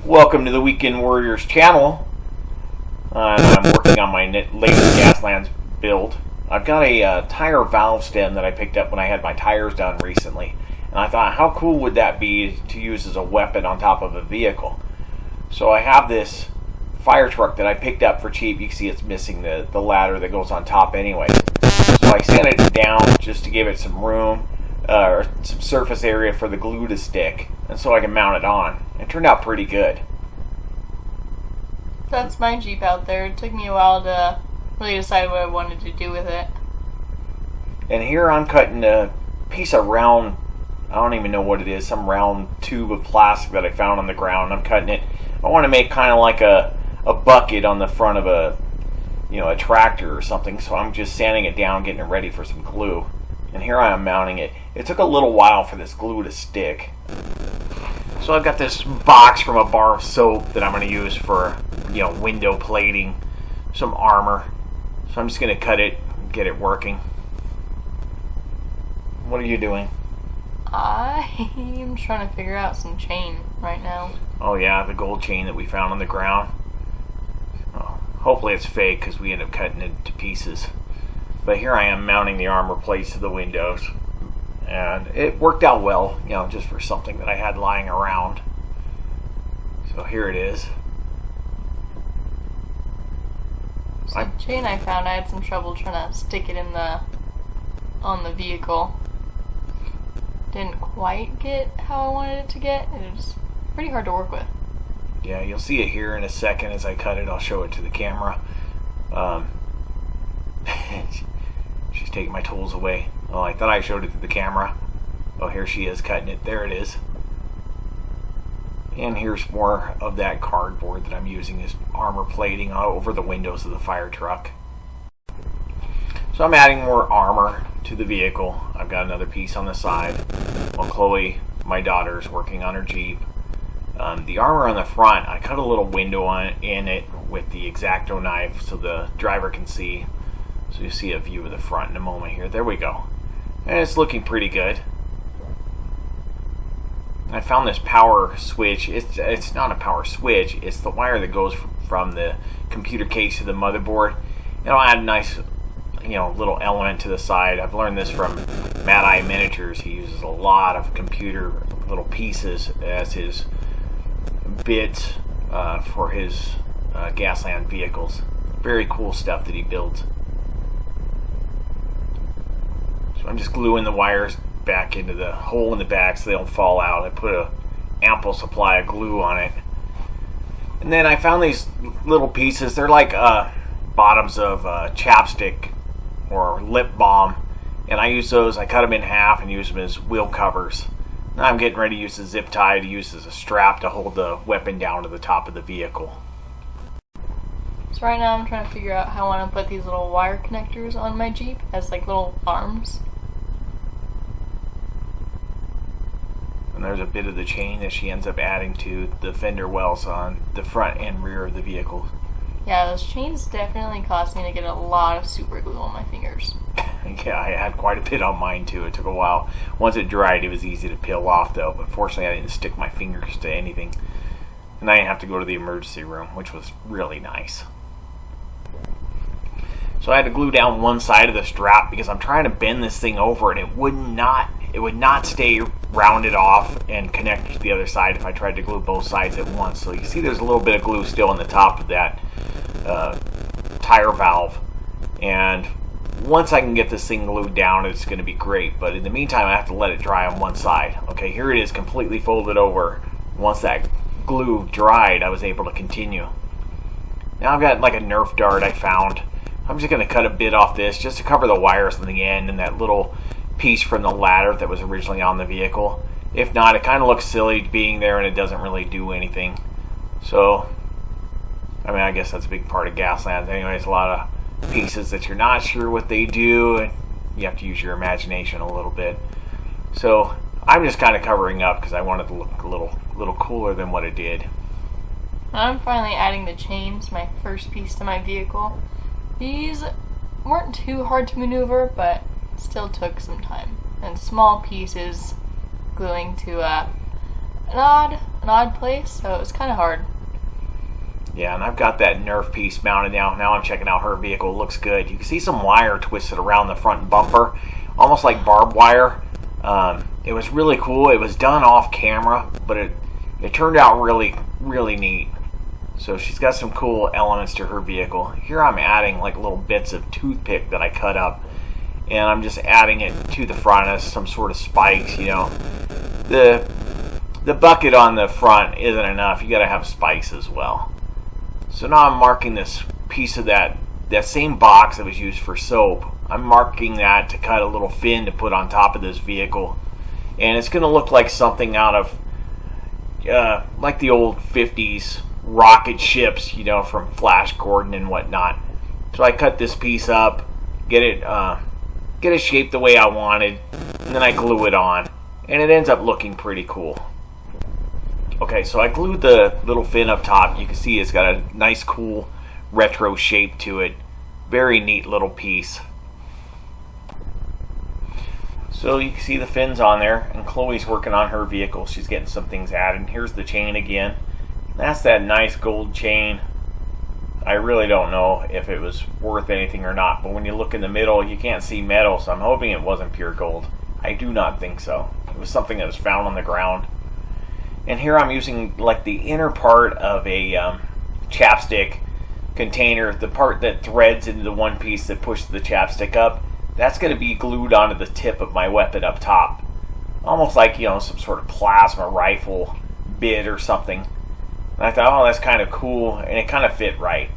Welcome to the Weekend Warriors channel. I'm working on my latest Gaslands build. I've got a tire valve stem that I picked up when I had my tires done recently. And I thought, how cool would that be to use as a weapon on top of a vehicle? So I have this fire truck that I picked up for cheap. You can see it's missing the ladder that goes on top anyway. So I sanded it down just to give it some room, or some surface area for the glue to stick, and so I can mount it on. It turned out pretty good. That's my Jeep out there. It took me a while to really decide what I wanted to do with it. And here I'm cutting a piece of round, I don't even know what it is, some round tube of plastic that I found on the ground. I'm cutting it. I want to make kind of like a bucket on the front of a tractor or something, so I'm just sanding it down, getting it ready for some glue. And here I am mounting it. It took a little while for this glue to stick. So I've got this box from a bar of soap that I'm going to use for, window plating, some armor. So I'm just going to cut it and get it working. What are you doing? I'm trying to figure out some chain right now. Oh yeah, the gold chain that we found on the ground. Oh, hopefully it's fake because we end up cutting it to pieces. But here I am mounting the armor plates to the windows. And it worked out well, just for something that I had lying around. So here it is. So the chain I found, I had some trouble trying to stick it on the vehicle. Didn't quite get how I wanted it to get. It was pretty hard to work with. Yeah, you'll see it here in a second as I cut it. I'll show it to the camera. She's taking my tools away. Oh, I thought I showed it to the camera. Oh, here she is cutting it. There it is. And here's more of that cardboard that I'm using as armor plating over the windows of the fire truck. So I'm adding more armor to the vehicle. I've got another piece on the side while Chloe, my daughter, is working on her Jeep. The armor on the front, I cut a little window in it with the X-Acto knife so the driver can see. So you see a view of the front in a moment here. There we go. And it's looking pretty good. I found this power switch. It's not a power switch. It's the wire that goes from the computer case to the motherboard. It'll add a nice, little element to the side. I've learned this from Mad Eye Miniatures. He uses a lot of computer little pieces as his bits for his Gasland vehicles. Very cool stuff that he builds. So I'm just gluing the wires back into the hole in the back so they don't fall out. I put a ample supply of glue on it. And then I found these little pieces. They're like bottoms of Chapstick or lip balm. And I use those. I cut them in half and use them as wheel covers. Now I'm getting ready to use the zip tie to use as a strap to hold the weapon down to the top of the vehicle. So right now I'm trying to figure out how I want to put these little wire connectors on my Jeep as like little arms. And there's a bit of the chain that she ends up adding to the fender wells on the front and rear of the vehicle. Yeah, those chains definitely caused me to get a lot of super glue on my fingers. Yeah, I had quite a bit on mine too. It took a while. Once it dried, it was easy to peel off though, but fortunately I didn't stick my fingers to anything. And I didn't have to go to the emergency room, which was really nice. So I had to glue down one side of the strap because I'm trying to bend this thing over and it would not stay rounded off and connect to the other side if I tried to glue both sides at once. So you see there's a little bit of glue still on the top of that tire valve. And once I can get this thing glued down, it's going to be great. But in the meantime, I have to let it dry on one side. Okay, here it is completely folded over. Once that glue dried, I was able to continue. Now I've got like a Nerf dart I found. I'm just going to cut a bit off this just to cover the wires on the end and that little piece from the ladder that was originally on the vehicle. If not, it kind of looks silly being there and it doesn't really do anything. So, I guess that's a big part of Gaslands. Anyways, a lot of pieces that you're not sure what they do and you have to use your imagination a little bit. So, I'm just kind of covering up because I wanted to look a little cooler than what it did. I'm finally adding the chains, my first piece to my vehicle. These weren't too hard to maneuver, but still took some time. And small pieces gluing to an odd place, so it was kind of hard. Yeah, and I've got that Nerf piece mounted now. Now I'm checking out her vehicle. It looks good. You can see some wire twisted around the front bumper, almost like barbed wire. It was really cool. It was done off camera, but it turned out really, really neat. So she's got some cool elements to her vehicle. Here I'm adding like little bits of toothpick that I cut up, and I'm just adding it to the front as some sort of spikes, you know. The bucket on the front isn't enough. You got to have spikes as well. So now I'm marking this piece of that same box that was used for soap. I'm marking that to cut a little fin to put on top of this vehicle. And it's going to look like something out of like the old 50s rocket ships, you know, from Flash Gordon and whatnot. So I cut this piece up, get it shaped the way I wanted, and then I glue it on. And it ends up looking pretty cool. Okay, so I glued the little fin up top. You can see it's got a nice, cool, retro shape to it. Very neat little piece. So you can see the fins on there, and Chloe's working on her vehicle. She's getting some things added. Here's the chain again. That's that nice gold chain. I really don't know if it was worth anything or not, but when you look in the middle, you can't see metal, so I'm hoping it wasn't pure gold. I do not think so. It was something that was found on the ground. And here I'm using like the inner part of a chapstick container, the part that threads into the one piece that pushes the chapstick up. That's going to be glued onto the tip of my weapon up top. Almost like, you know, some sort of plasma rifle bit or something. And I thought, oh, that's kind of cool, and it kind of fit right.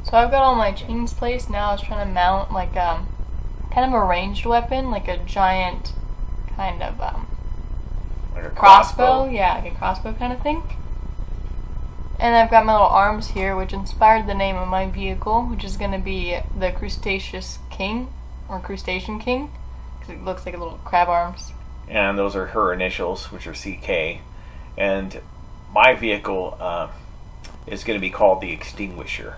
So I've got all my chains placed. Now I was trying to mount like kind of a ranged weapon, like a giant kind of Like a crossbow. Yeah, like a crossbow kind of thing. And I've got my little arms here, which inspired the name of my vehicle, which is going to be the Crustaceous King, or Crustacean King, because it looks like a little crab arms. And those are her initials, which are CK. And my vehicle is going to be called the Extinguisher.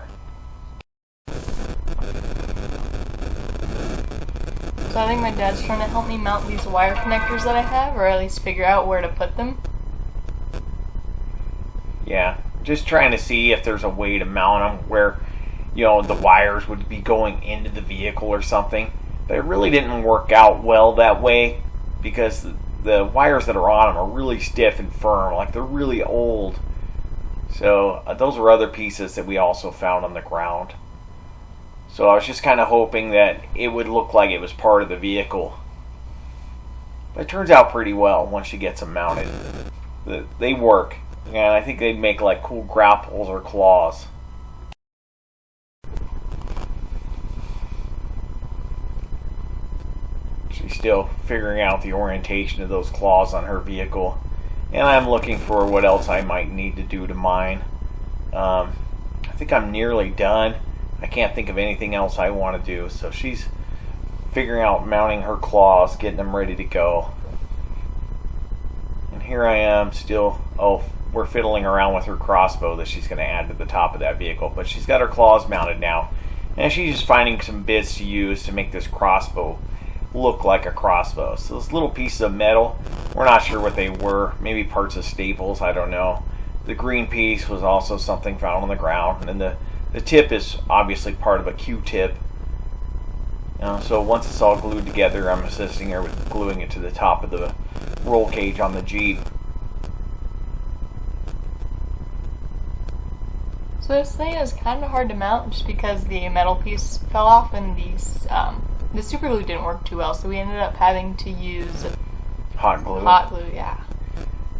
So I think my dad's trying to help me mount these wire connectors that I have, or at least figure out where to put them. Yeah, just trying to see if there's a way to mount them where, you know, the wires would be going into the vehicle or something. But it really didn't work out well that way, because the wires that are on them are really stiff and firm, like they're really old. So those were other pieces that we also found on the ground. So I was just kind of hoping that it would look like it was part of the vehicle. But it turns out pretty well once she gets them mounted. They work, and I think they'd make like cool grapples or claws. She's still figuring out the orientation of those claws on her vehicle, and I'm looking for what else I might need to do to mine. I think I'm nearly done. I can't think of anything else I want to do, so she's figuring out mounting her claws, getting them ready to go. And here I am still, we're fiddling around with her crossbow that she's going to add to the top of that vehicle, but she's got her claws mounted now, and she's just finding some bits to use to make this crossbow look like a crossbow. So those little pieces of metal, we're not sure what they were, maybe parts of staples, I don't know. The green piece was also something found on the ground, and then the tip is obviously part of a Q-tip. So once it's all glued together, I'm assisting her with gluing it to the top of the roll cage on the Jeep. So this thing is kind of hard to mount just because the metal piece fell off and the super glue didn't work too well, so we ended up having to use hot glue. Hot glue, yeah.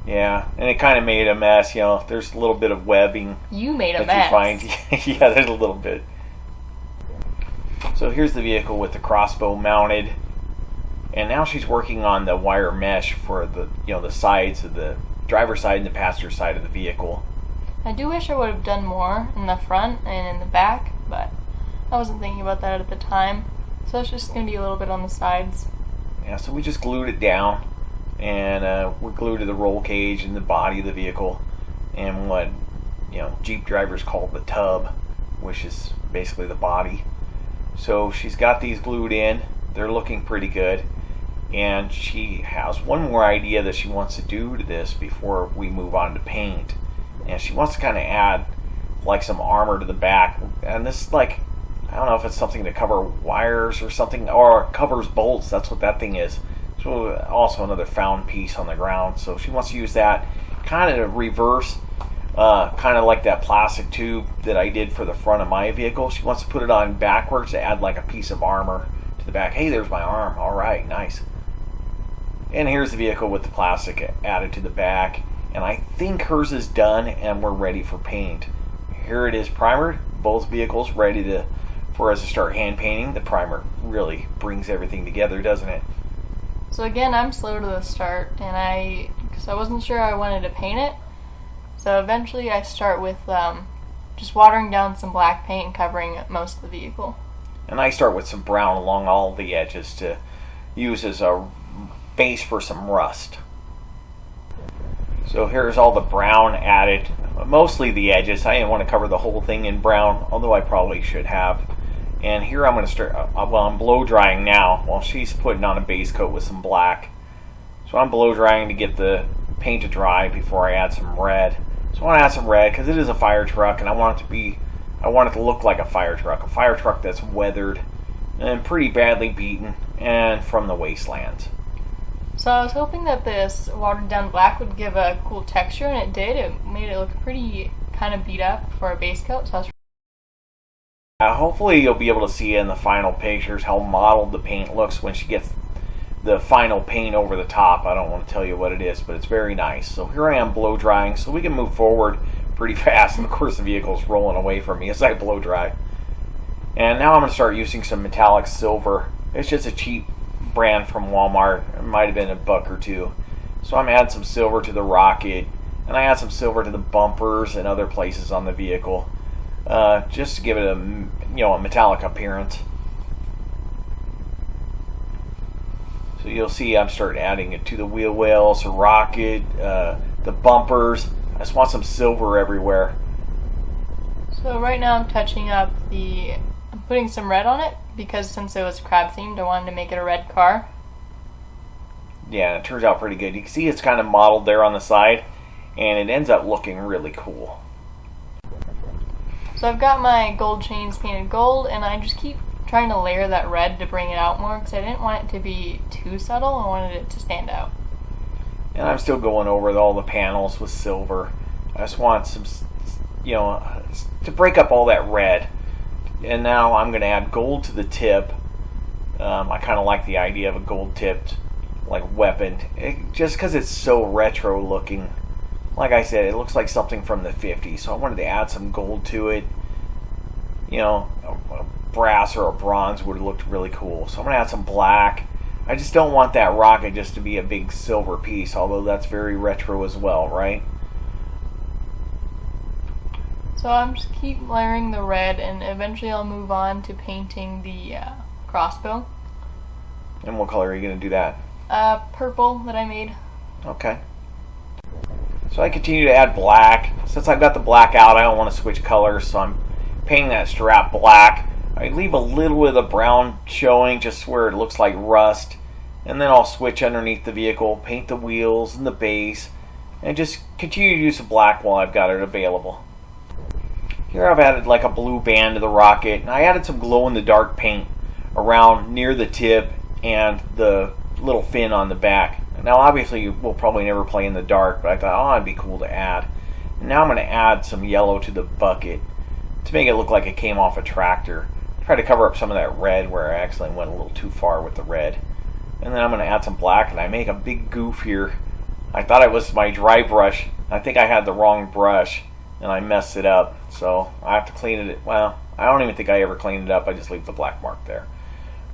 Yeah, and it kind of made a mess, you know. There's a little bit of webbing. You made a mess. mess. You find. Yeah, there's a little bit. So here's the vehicle with the crossbow mounted, and now she's working on the wire mesh for the sides of the driver's side and the passenger side of the vehicle. I do wish I would have done more in the front and in the back, but I wasn't thinking about that at the time. So it's just going to be a little bit on the sides. Yeah, so we just glued it down, and we're glued to the roll cage and the body of the vehicle, and what Jeep drivers call the tub, which is basically the body. So she's got these glued in. They're looking pretty good. and she has one more idea that she wants to do to this before we move on to paint. And she wants to kind of add like some armor to the back, and this is like, I don't know if it's something to cover wires or something, or covers bolts. That's what that thing is. So also another found piece on the ground. So she wants to use that kind of reverse, kind of like that plastic tube that I did for the front of my vehicle. She wants to put it on backwards to add like a piece of armor to the back. Hey, there's my arm. All right, nice. And here's the vehicle with the plastic added to the back. And I think hers is done, and we're ready for paint. Here it is primered. Both vehicles ready for us to start hand painting. The primer really brings everything together, doesn't it? So again, I'm slow to the start, and because I wasn't sure I wanted to paint it, so eventually I start with just watering down some black paint and covering most of the vehicle. And I start with some brown along all the edges to use as a base for some rust. So here's all the brown added, mostly the edges. I didn't want to cover the whole thing in brown, although I probably should have. And here I'm going to start, well, I'm blow drying now while she's putting on a base coat with some black. So I'm blow drying to get the paint to dry before I add some red. So I want to add some red because it is a fire truck, and I want it to look like a fire truck that's weathered and pretty badly beaten and from the wastelands. So I was hoping that this watered down black would give a cool texture, and it did. It made it look pretty kind of beat up for a base coat. So I was hopefully you'll be able to see in the final pictures how mottled the paint looks when she gets the final paint over the top. I don't want to tell you what it is, but it's very nice. So here I am blow drying so we can move forward pretty fast. And of course the vehicle's rolling away from me as I blow dry. And now I'm going to start using some metallic silver. It's just a cheap brand from Walmart. It might have been $1 or $2. So I'm adding some silver to the rocket, and I add some silver to the bumpers and other places on the vehicle. Just to give it a metallic appearance. So you'll see I'm starting adding it to the wheel wells, the rocket, the bumpers. I just want some silver everywhere. So right now I'm touching up I'm putting some red on it because since it was crab themed, I wanted to make it a red car. Yeah, it turns out pretty good. You can see it's kind of modeled there on the side, and it ends up looking really cool. So I've got my gold chains painted gold, and I just keep trying to layer that red to bring it out more because I didn't want it to be too subtle. I wanted it to stand out. And I'm still going over all the panels with silver. I just want some, to break up all that red. And now I'm going to add gold to the tip. I kind of like the idea of a gold tipped like weapon, just because it's so retro looking. Like I said, it looks like something from the 50s, so I wanted to add some gold to it. A brass or a bronze would have looked really cool. So I'm going to add some black. I just don't want that rocket just to be a big silver piece, although that's very retro as well, right? So I'm just keep layering the red, and eventually I'll move on to painting the crossbow. And what color are you going to do that? Purple that I made. Okay. So I continue to add black. Since I've got the black out, I don't want to switch colors, so I'm painting that strap black. I leave a little bit of brown showing just where it looks like rust, and then I'll switch underneath the vehicle, paint the wheels and the base, and just continue to use the black while I've got it available. Here I've added like a blue band to the rocket, and I added some glow-in-the-dark paint around near the tip and the little fin on the back. Now obviously we'll probably never play in the dark, but I thought, it'd be cool to add. And now I'm going to add some yellow to the bucket to make it look like it came off a tractor. Try to cover up some of that red where I actually went a little too far with the red. And then I'm going to add some black, and I make a big goof here. I thought it was my dry brush. I think I had the wrong brush, and I messed it up. So I have to clean it. Well, I don't even think I ever cleaned it up. I just leave the black mark there.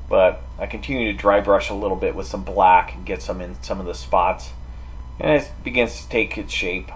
But I continue to dry brush a little bit with some black and get some in some of the spots. And it begins to take its shape.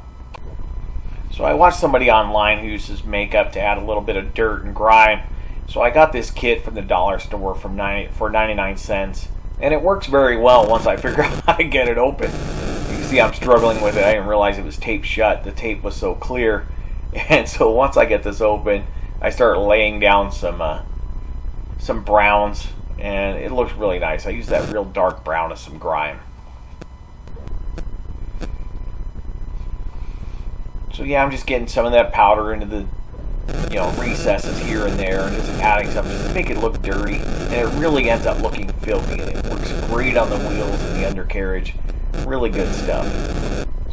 So I watched somebody online who uses makeup to add a little bit of dirt and grime. So I got this kit from the dollar store for 99 cents. And it works very well once I figure out how to get it open. You can see I'm struggling with it. I didn't realize it was taped shut. The tape was so clear. And so once I get this open, I start laying down some browns and it looks really nice. I use that real dark brown as some grime. So yeah, I'm just getting some of that powder into the recesses here and there, and just adding something just to make it look dirty, and it really ends up looking filthy, and it works great on the wheels and the undercarriage. Really good stuff.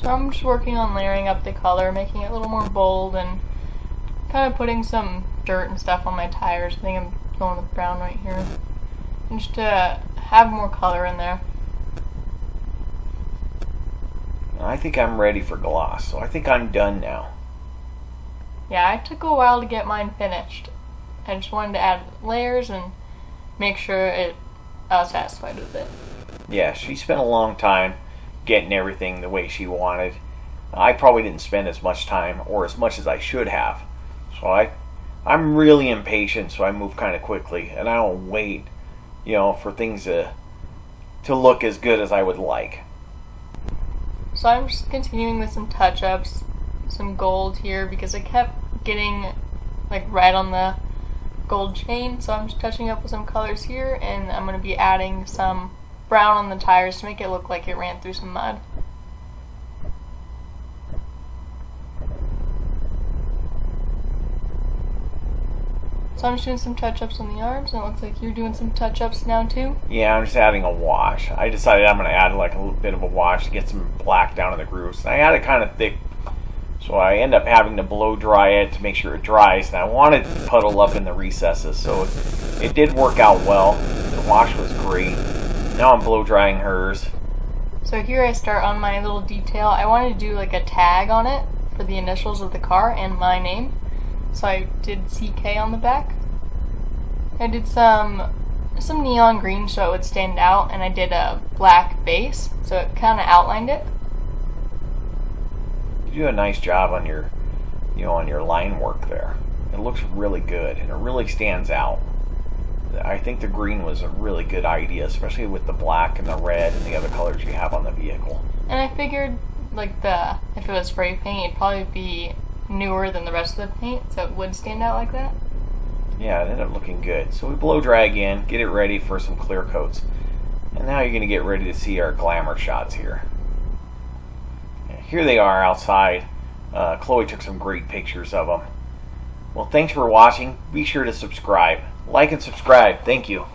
So I'm just working on layering up the color, making it a little more bold, and kind of putting some dirt and stuff on my tires. I think I'm going with brown right here, and just to have more color in there. I think I'm ready for gloss, so I think I'm done now. Yeah, it took a while to get mine finished. I just wanted to add layers and make sure I was satisfied with it. Yeah, she spent a long time getting everything the way she wanted. I probably didn't spend as much time or as much as I should have. So I'm really impatient, so I move kind of quickly, and I don't wait, for things to look as good as I would like. So I'm just continuing with some touch-ups, some gold here, because I kept getting right on the gold chain, so I'm just touching up with some colors here, and I'm going to be adding some brown on the tires to make it look like it ran through some mud. So I'm just doing some touch-ups on the arms, and it looks like you're doing some touch-ups now too? Yeah, I'm just adding a wash. I decided I'm going to add a little bit of a wash to get some black down in the grooves. And I had it kind of thick, so I end up having to blow dry it to make sure it dries. And I wanted to puddle up in the recesses, so it did work out well. The wash was great. Now I'm blow drying hers. So here I start on my little detail. I wanted to do a tag on it for the initials of the car and my name. So I did CK on the back. I did some neon green so it would stand out, and I did a black base so it kind of outlined it. You do a nice job on your line work there. It looks really good, and it really stands out. I think the green was a really good idea, especially with the black and the red and the other colors you have on the vehicle. And I figured if it was spray paint, it'd probably be newer than the rest of the paint, so it would stand out like that. Yeah, it ended up looking good. So we blow dry again, get it ready for some clear coats. And now you're going to get ready to see our glamour shots here. Here they are outside. Chloe took some great pictures of them. Well, thanks for watching. Be sure to subscribe. Like and subscribe. Thank you.